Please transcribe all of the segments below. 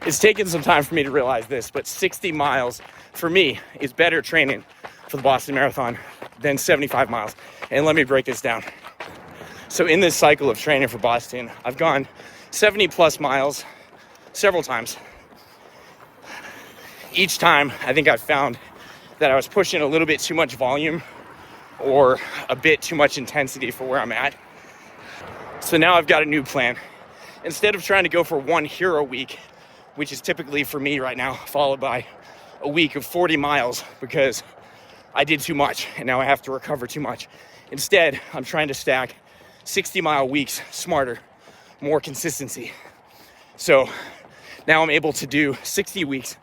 It's taken some time for me to realize this, but 60 miles for me is better training for the Boston Marathon than 75 miles. And let me break this down. So in this cycle of training for Boston, I've gone 70 plus miles several times. Each time, I think I've found that I was pushing a little bit too much volume or a bit too much intensity for where I'm at. So now I've got a new plan. Instead of trying to go for one hero week, which is typically for me right now, followed by a week of 40 miles because I did too much and now I have to recover too much. Instead, I'm trying to stack 60-mile weeks smarter, more consistency. So now I'm able to do 60 miles,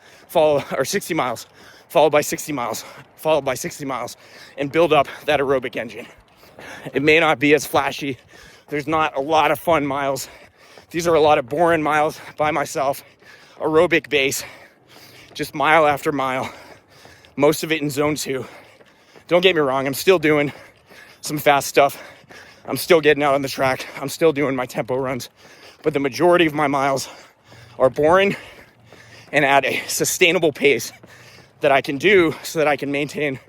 followed by 60 miles, followed by 60 miles, and build up that aerobic engine. It may not be as flashy. There's not a lot of fun miles. These are a lot of boring miles by myself, aerobic base, just mile after mile, most of it in zone 2. Don't get me wrong, I'm still doing some fast stuff. I'm still getting out on the track. I'm still doing my tempo runs, but the majority of my miles are boring and at a sustainable pace that I can do so that I can maintain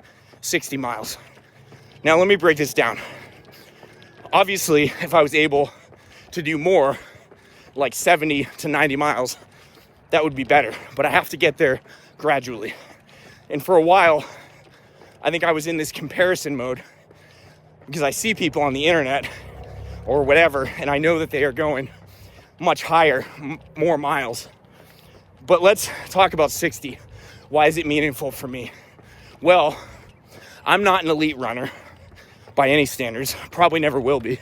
60 miles. Now, let me break this down. Obviously, if I was able to do more, like 70 to 90 miles, that would be better, but I have to get there gradually. And for a while, I think I was in this comparison mode because I see people on the internet or whatever, and I know that they are going much higher, more miles. But let's talk about 60. Why is it meaningful for me? Well, I'm not an elite runner by any standards, probably never will be.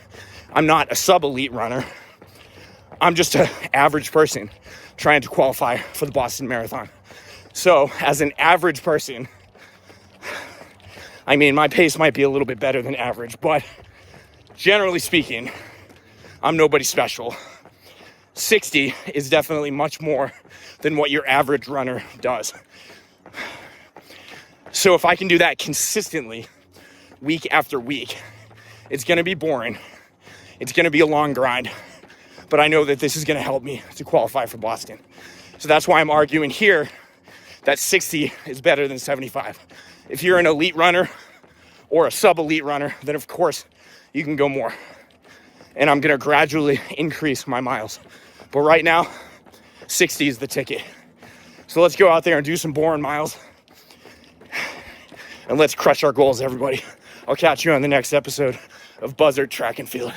I'm not a sub-elite runner. I'm just an average person trying to qualify for the Boston Marathon. So as an average person, I mean, my pace might be a little bit better than average, but generally speaking, I'm nobody special. 60 is definitely much more than what your average runner does. So if I can do that consistently, week after week, it's going to be boring. It's going to be a long grind, but I know that this is going to help me to qualify for Boston. So that's why I'm arguing here that 60 is better than 75. If you're an elite runner or a sub-elite runner, then of course you can go more. And I'm going to gradually increase my miles. But right now, 60 is the ticket. So let's go out there and do some boring miles. And let's crush our goals, everybody. I'll catch you on the next episode of Buzzard Track and Field.